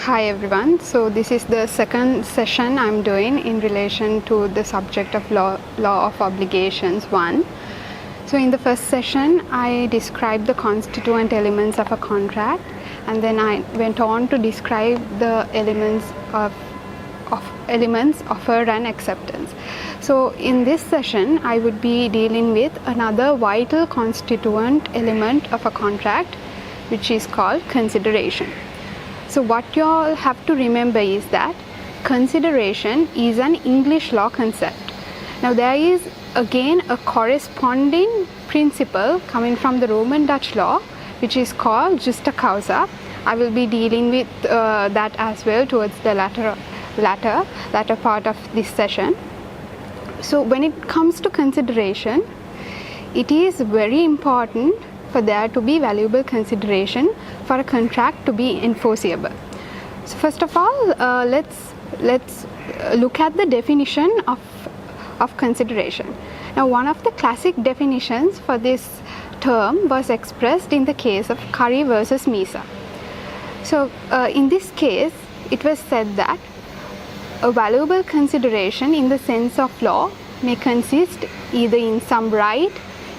Hi everyone. So this is the second session I'm doing in relation to the subject of law of obligations 1. So in the first session I described the constituent elements of a contract, and then I went on to describe the elements of offer and acceptance. So in this session I would be dealing with another vital constituent element of a contract, which is called consideration. So what you all have to remember is that consideration is an English law concept. Now there is again a corresponding principle coming from the Roman Dutch law, which is called Justa Causa. I will be dealing with that as well towards the latter part of this session. So when it comes to consideration, it is very important for there to be valuable consideration for a contract to be enforceable. So first of all, let's look at the definition of consideration. Now one of the classic definitions for this term was expressed in the case of Curry versus Misa. So in this case it was said that a valuable consideration in the sense of law may consist either in some right,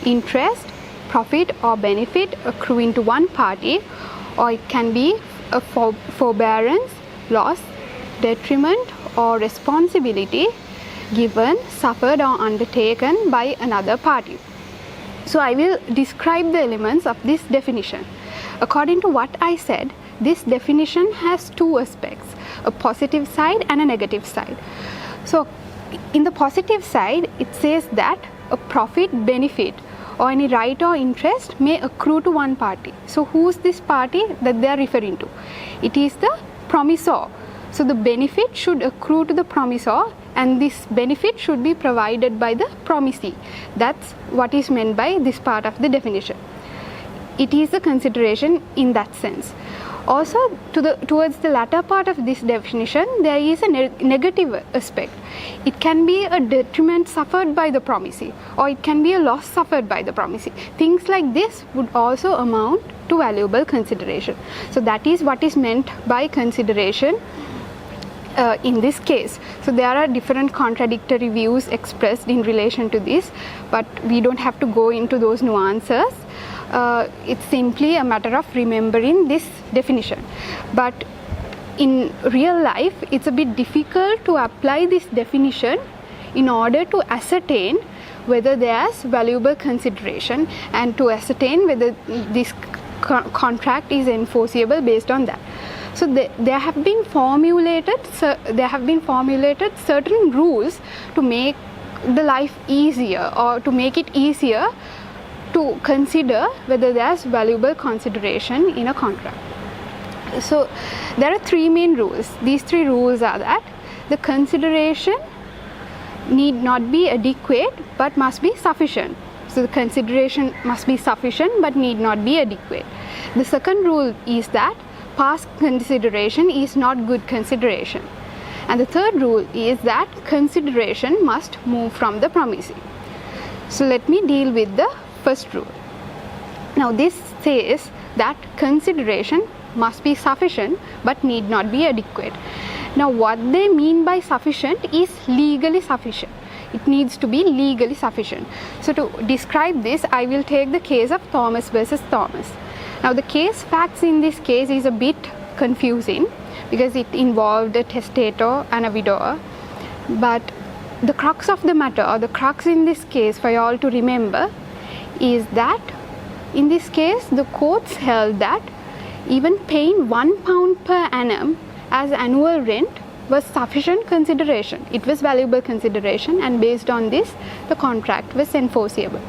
interest, profit or benefit accruing to one party, or it can be a forbearance, loss, detriment or responsibility given, suffered or undertaken by another party. So I will describe the elements of this definition. According to what I said, this definition has two aspects, a positive side and a negative side. So in the positive side, it says that a profit, benefit or any right or interest may accrue to one party. So who's this party that they are referring to? It is the promisor. So the benefit should accrue to the promisor, and this benefit should be provided by the promisee. That's what is meant by this part of the definition. It is a consideration in that sense. Also, towards the latter part of this definition, there is a negative aspect. It can be a detriment suffered by the promisee, or it can be a loss suffered by the promisee. Things like this would also amount to valuable consideration. So that is what is meant by consideration in this case. So there are different contradictory views expressed in relation to this, but we don't have to go into those nuances. It's simply a matter of remembering this definition. But in real life, it's a bit difficult to apply this definition in order to ascertain whether there's valuable consideration and to ascertain whether this contract is enforceable based on that. So there have been formulated certain rules to make the life easier, or to make it easier to consider whether there's valuable consideration in a contract. So there are three main rules. These three rules are that the consideration need not be adequate but must be sufficient. So the consideration must be sufficient but need not be adequate. The second rule is that past consideration is not good consideration. And the third rule is that consideration must move from the promisee. So let me deal with the first rule. Now this says that consideration must be sufficient but need not be adequate. Now what they mean by sufficient is legally sufficient. It needs to be legally sufficient. So to describe this, I will take the case of Thomas versus Thomas. Now the case facts in this case is a bit confusing because it involved a testator and a widower, but the crux of the matter, or the crux in this case for you all to remember, is that in this case the courts held that even paying £1 per annum as annual rent was sufficient consideration. It was valuable consideration, and based on this the contract was enforceable.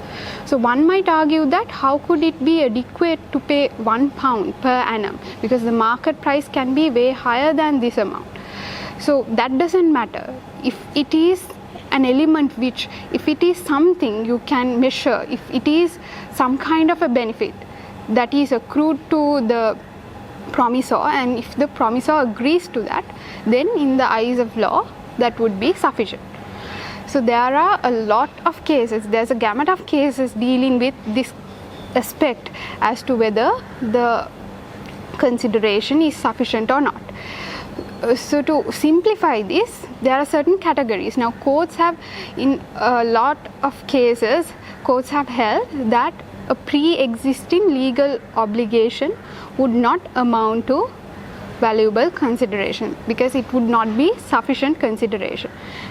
So one might argue that how could it be adequate to pay £1 per annum, because the market price can be way higher than this amount. So that doesn't matter. If it is an element which, if it is something you can measure, if it is some kind of a benefit that is accrued to the promisor, and if the promisor agrees to that, then in the eyes of law that would be sufficient. So there are a lot of cases, there's a gamut of cases dealing with this aspect as to whether the consideration is sufficient or not. So to simplify this, there are certain categories. Now courts have, in a lot of cases, courts have held that a pre-existing legal obligation would not amount to valuable consideration because it would not be sufficient consideration.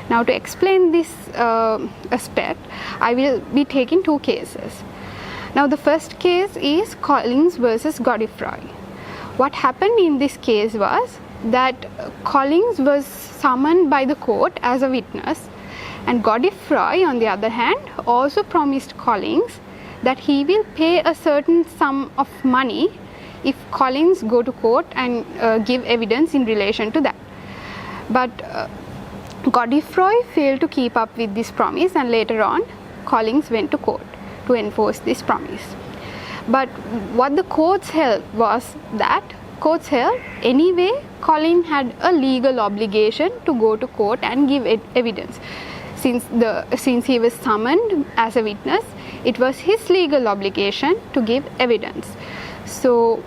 Now to explain this aspect, I will be taking two cases. Now the first case is Collins versus Godefroy. What happened in this case was that Collins was summoned by the court as a witness, and Godefroy, on the other hand, also promised Collins that he will pay a certain sum of money if Collins go to court and give evidence in relation to that. But Godefroy failed to keep up with this promise, and later on Collins went to court to enforce this promise. But what the courts held was that anyway Collins had a legal obligation to go to court and give evidence. Since he was summoned as a witness, it was his legal obligation to give evidence. So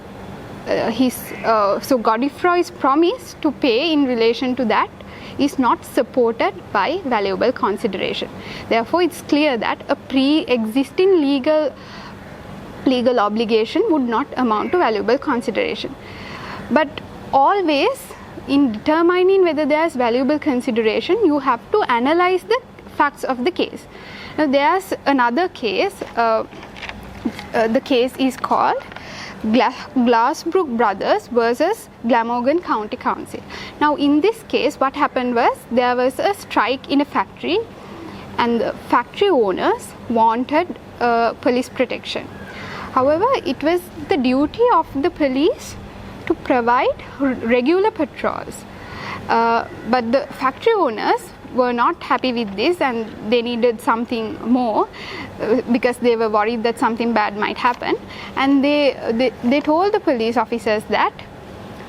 Godefroy's promise to pay in relation to that is not supported by valuable consideration. Therefore, it's clear that a pre-existing legal obligation would not amount to valuable consideration. But always, in determining whether there is valuable consideration, you have to analyze the facts of the case. Now, there's another case. The case is called Glassbrook Brothers versus Glamorgan County Council. Now, in this case, what happened was there was a strike in a factory, and the factory owners wanted police protection. However, it was the duty of the police to provide regular patrols. But the factory owners were not happy with this, and they needed something more because they were worried that something bad might happen. And they told the police officers that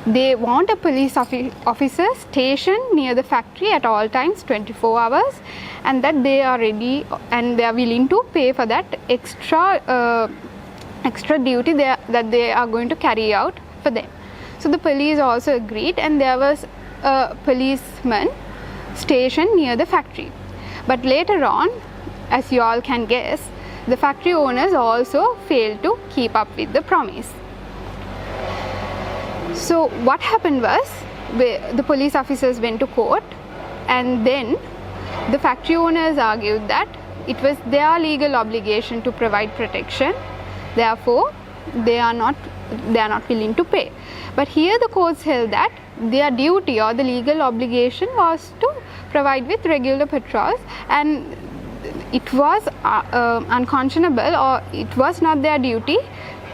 they want a police officer stationed near the factory at all times, 24 hours, and that they are ready and they are willing to pay for that extra duty that they are going to carry out for them. So the police also agreed, and there was a policeman stationed near the factory. But later on, as you all can guess, the factory owners also failed to keep up with the promise. So what happened was, the police officers went to court, and then the factory owners argued that it was their legal obligation to provide protection, therefore they are not willing to pay. But here the courts held that their duty or the legal obligation was to provide with regular patrols, and it was unconscionable, or it was not their duty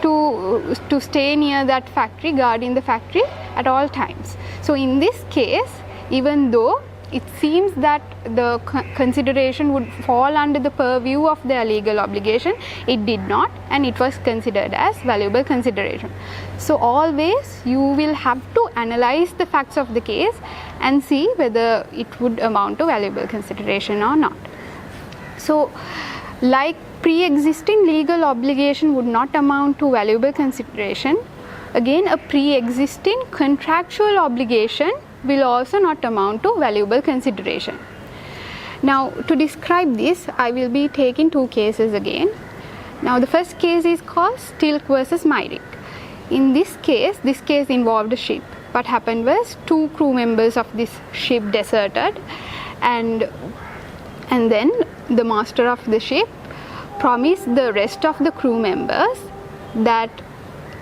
to stay near that factory, guarding the factory at all times. So in this case, even though it seems that the consideration would fall under the purview of their legal obligation, it did not, and it was considered as valuable consideration. So always you will have to analyze the facts of the case and see whether it would amount to valuable consideration or not. So, like pre-existing legal obligation would not amount to valuable consideration, again a pre-existing contractual obligation will also not amount to valuable consideration. Now, to describe this, I will be taking two cases again. Now, the first case is called Stilk versus Myrick. In this case involved a ship. What happened was, two crew members of this ship deserted, and then the master of the ship promised the rest of the crew members that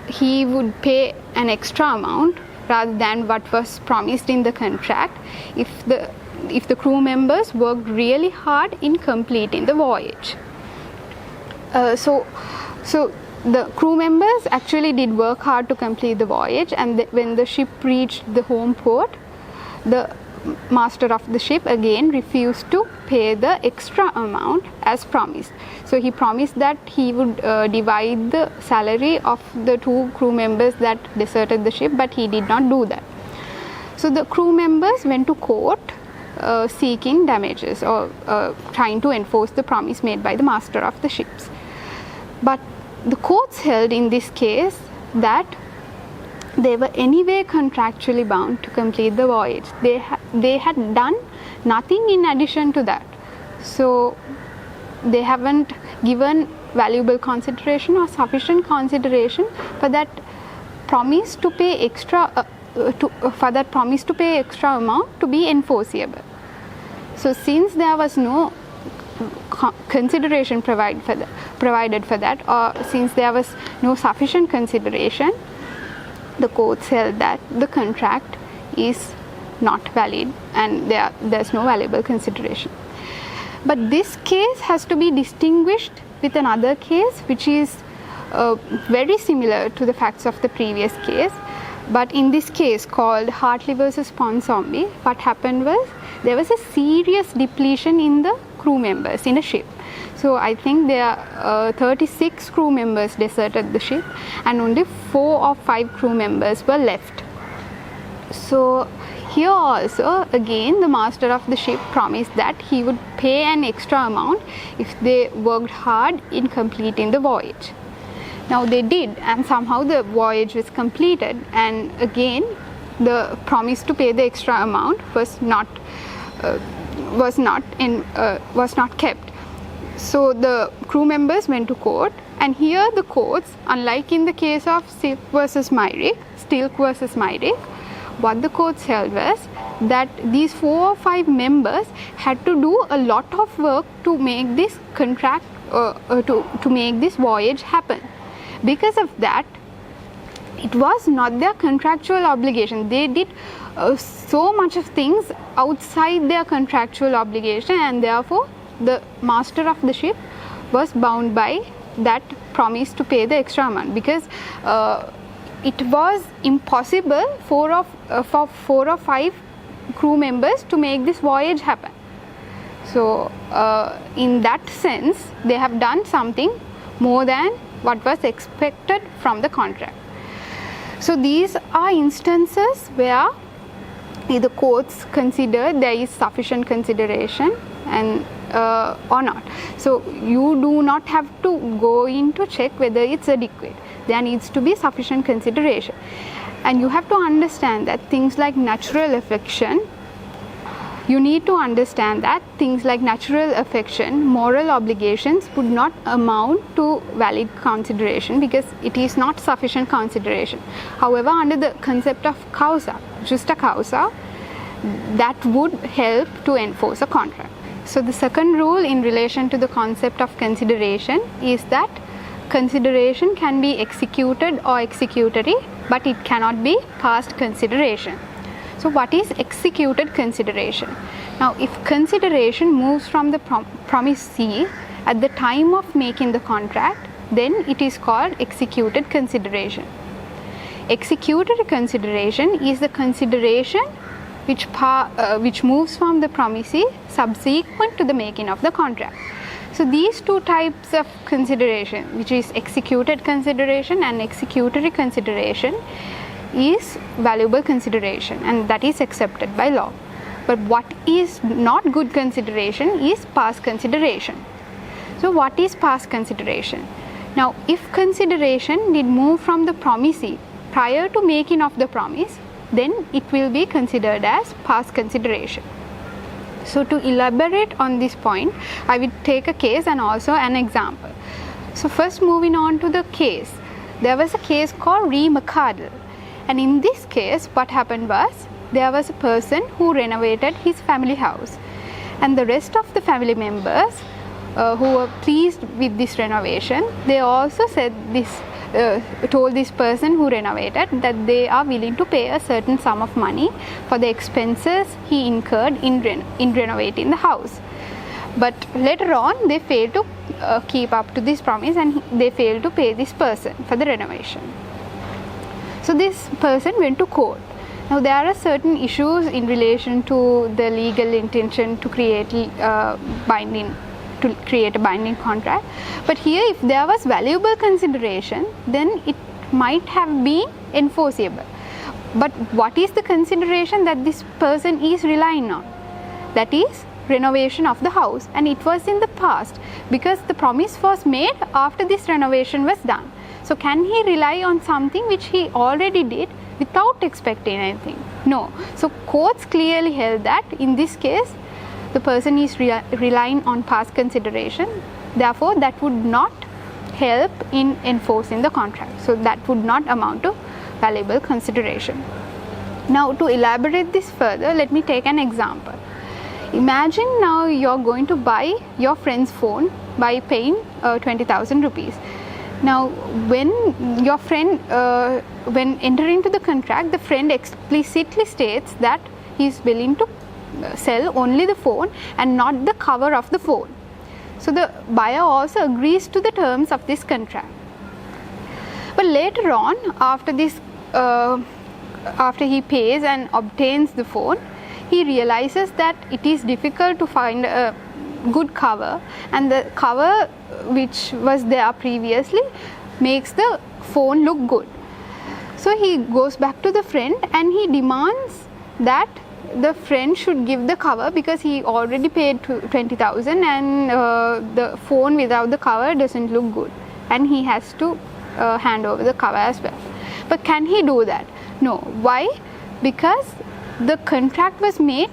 he would pay an extra amount rather than what was promised in the contract if the crew members worked really hard in completing the voyage. So the crew members actually did work hard to complete the voyage, and when the ship reached the home port, the master of the ship again refused to pay the extra amount as promised. So he promised that he would divide the salary of the two crew members that deserted the ship, but he did not do that. So the crew members went to court seeking damages, or trying to enforce the promise made by the master of the ships. But the courts held in this case that they were anyway contractually bound to complete the voyage. They had done nothing in addition to that. So they haven't given valuable consideration or sufficient consideration for that promise to pay extra amount to be enforceable. So since there was no consideration provided for that, or since there was no sufficient consideration, the courts held that the contract is not valid and there's no valuable consideration. But this case has to be distinguished with another case which is very similar to the facts of the previous case. But in this case called Hartley versus Ponsonby, what happened was there was a serious depletion in the crew members in a ship. So I think there are 36 crew members deserted the ship and only 4 or 5 crew members were left. So here also again the master of the ship promised that he would pay an extra amount if they worked hard in completing the voyage. Now they did, and somehow the voyage was completed, and again the promise to pay the extra amount was not kept. So the crew members went to court, and here the courts, unlike in the case of Stilk versus Myrick, what the courts held was that these 4 or 5 members had to do a lot of work to make this contract, to make this voyage happen. Because of that, it was not their contractual obligation. They did so much of things outside their contractual obligation, and therefore the master of the ship was bound by that promise to pay the extra amount, because it was impossible for 4 or 5 crew members to make this voyage happen. So in that sense they have done something more than what was expected from the contract. So these are instances where the courts consider there is sufficient consideration and or not. So you do not have to go in to check whether it's adequate. There needs to be sufficient consideration, and you have to understand that things like natural affection, moral obligations would not amount to valid consideration because it is not sufficient consideration. However, under the concept of causa, justa causa, that would help to enforce a contract. So the second rule in relation to the concept of consideration is that consideration can be executed or executory, but it cannot be past consideration. So what is executed consideration? Now if consideration moves from the promisee at the time of making the contract, then it is called executed consideration. Executory consideration is the consideration which moves from the promisee subsequent to the making of the contract. So these two types of consideration, which is executed consideration and executory consideration, is valuable consideration, and that is accepted by law. But what is not good consideration is past consideration. So what is past consideration? Now if consideration did move from the promisee prior to making of the promise, then it will be considered as past consideration. So to elaborate on this point, I will take a case and also an example. So first, moving on to the case, there was a case called re-McCardle. And in this case, what happened was, there was a person who renovated his family house, and the rest of the family members who were pleased with this renovation, they also told this person who renovated that they are willing to pay a certain sum of money for the expenses he incurred in renovating the house. But later on they failed to keep up to this promise, and they failed to pay this person for the renovation. So this person went to court. Now there are certain issues in relation to the legal intention to create a binding contract, but here if there was valuable consideration, then it might have been enforceable. But what is the consideration that this person is relying on? That is renovation of the house, and it was in the past because the promise was made after this renovation was done. So can he rely on something which he already did, without expecting anything. No. So courts clearly held that in this case the person is relying on past consideration, therefore that would not help in enforcing the contract. So that would not amount to valuable consideration. Now to elaborate this further, let me take an example. Imagine now you're going to buy your friend's phone by paying 20,000 rupees. Now when your friend, when entering into the contract, the friend explicitly states that he is willing to sell only the phone and not the cover of the phone. So the buyer also agrees to the terms of this contract. But later on, after this, after he pays and obtains the phone, he realizes that it is difficult to find a good cover, and the cover which was there previously makes the phone look good. So he goes back to the friend and he demands that the friend should give the cover because he already paid 20,000 and the phone without the cover doesn't look good, and he has to hand over the cover as well. But can he do that? No. Why? Because the contract was made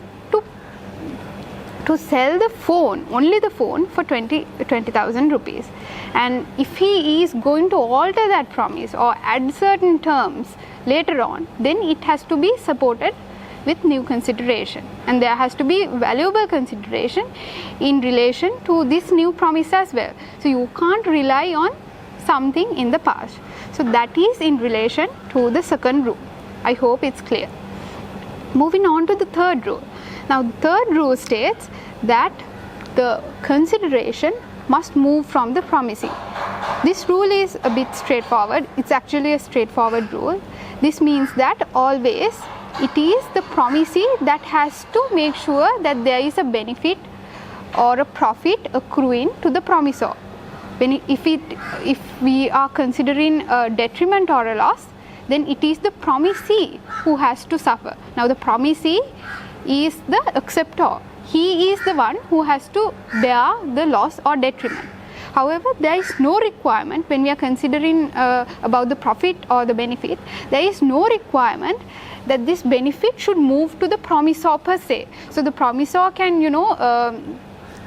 to sell the phone, only the phone, for 20,000 rupees. And if he is going to alter that promise or add certain terms later on, then it has to be supported with new consideration, and there has to be valuable consideration in relation to this new promise as well. So you can't rely on something in the past. So that is in relation to the second rule. I hope it's clear. Moving on to the third rule. Now the third rule states that the consideration must move from the promisee. This rule is a bit straightforward. It's actually a straightforward rule. This means that always it is the promisee that has to make sure that there is a benefit or a profit accruing to the promisor. If we are considering a detriment or a loss, then it is the promisee who has to suffer. Now the promisee is the acceptor. He is the one who has to bear the loss or detriment. However, there is no requirement when we are considering about the profit or the benefit. There is no requirement that this benefit should move to the promisor per se. So the promisor can,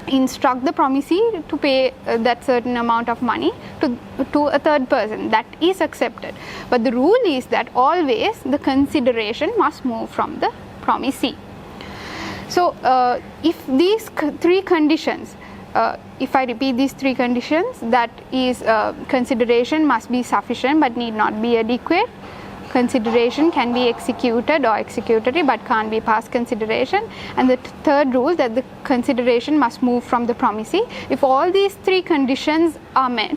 instruct the promisee to pay that certain amount of money to a third person. That is accepted. But the rule is that always the consideration must move from the promisee. So if these three conditions, if I repeat these three conditions, that is consideration must be sufficient but need not be adequate. Consideration can be executed or executory but can't be past consideration. And the third rule, that the consideration must move from the promisee. If all these three conditions are met,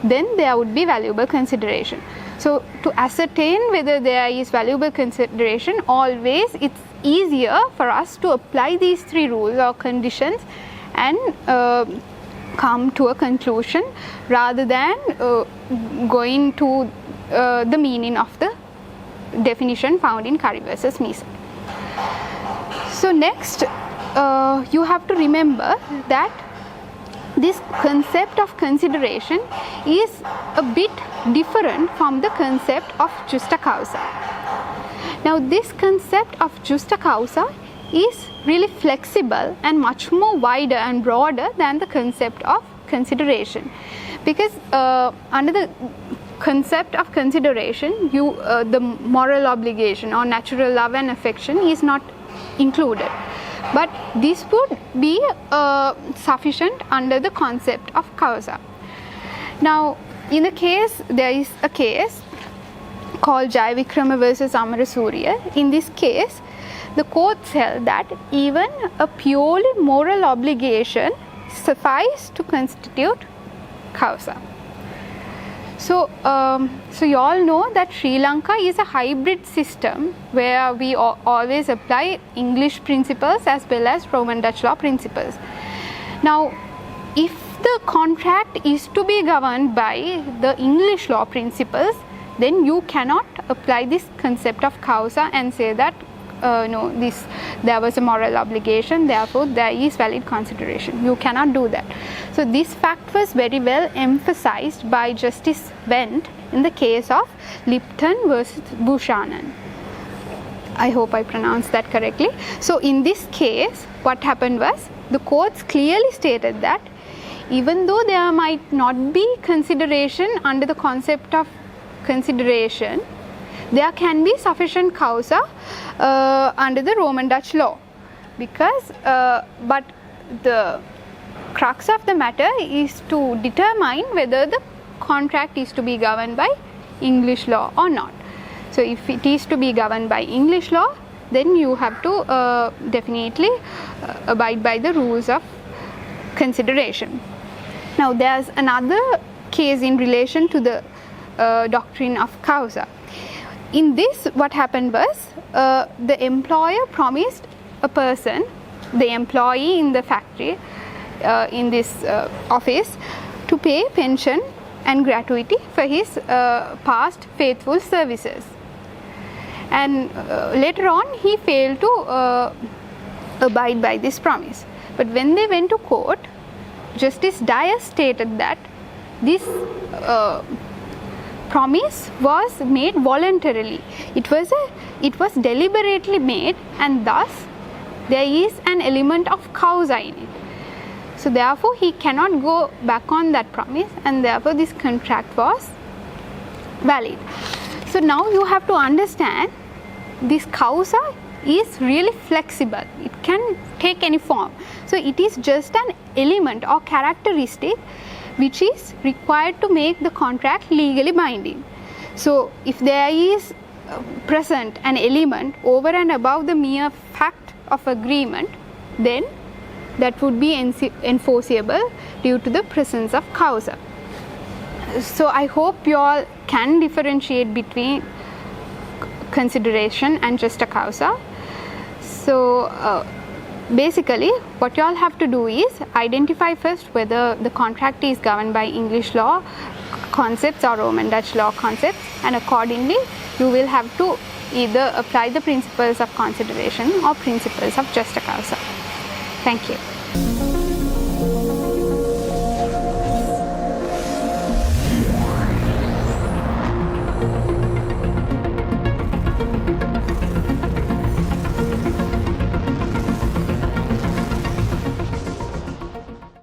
then there would be valuable consideration. So to ascertain whether there is valuable consideration, always it's easier for us to apply these three rules or conditions and come to a conclusion rather than going to the meaning of the definition found in Curry versus Meeson. So next, you have to remember that this concept of consideration is a bit different from the concept of justa causa. Now this concept of justa causa is really flexible and much more wider and broader than the concept of consideration, because under the concept of consideration, the moral obligation or natural love and affection is not included, but this would be sufficient under the concept of causa. Now in the case, there is a case called Jayavikrama versus Amarasuriya. In this case, the court held that even a purely moral obligation suffice to constitute causa. So you all know that Sri Lanka is a hybrid system where we always apply English principles as well as Roman Dutch law principles. Now, if the contract is to be governed by the English law principles, then you cannot apply this concept of causa and say that no, there was a moral obligation, therefore there is valid consideration. You cannot do that. So this fact was very well emphasized by Justice Wendt in the case of Lipton versus Buchanan. I hope I pronounced that correctly. So in this case, what happened was, the courts clearly stated that even though there might not be consideration under the concept of consideration, there can be sufficient causa under the Roman Dutch law, because but the crux of the matter is to determine whether the contract is to be governed by English law or not. So if it is to be governed by English law, then you have to definitely abide by the rules of consideration. Now there's another case in relation to the doctrine of causa. In this, what happened was, the employer promised a person, the employee in the factory, in this office, to pay pension and gratuity for his past faithful services. And later on he failed to abide by this promise. But when they went to court, Justice Dyer stated that this promise was made voluntarily. It was deliberately made, and thus there is an element of causa in it. So therefore he cannot go back on that promise, and therefore this contract was valid. So now you have to understand, this causa is really flexible. It can take any form. So it is just an element or characteristic which is required to make the contract legally binding. So if there is present an element over and above the mere fact of agreement, then that would be enforceable due to the presence of causa. So I hope you all can differentiate between consideration and justa causa. So basically what you all have to do is identify first whether the contract is governed by English law concepts or Roman Dutch law concepts, and accordingly you will have to either apply the principles of consideration or principles of justa causa. Thank you.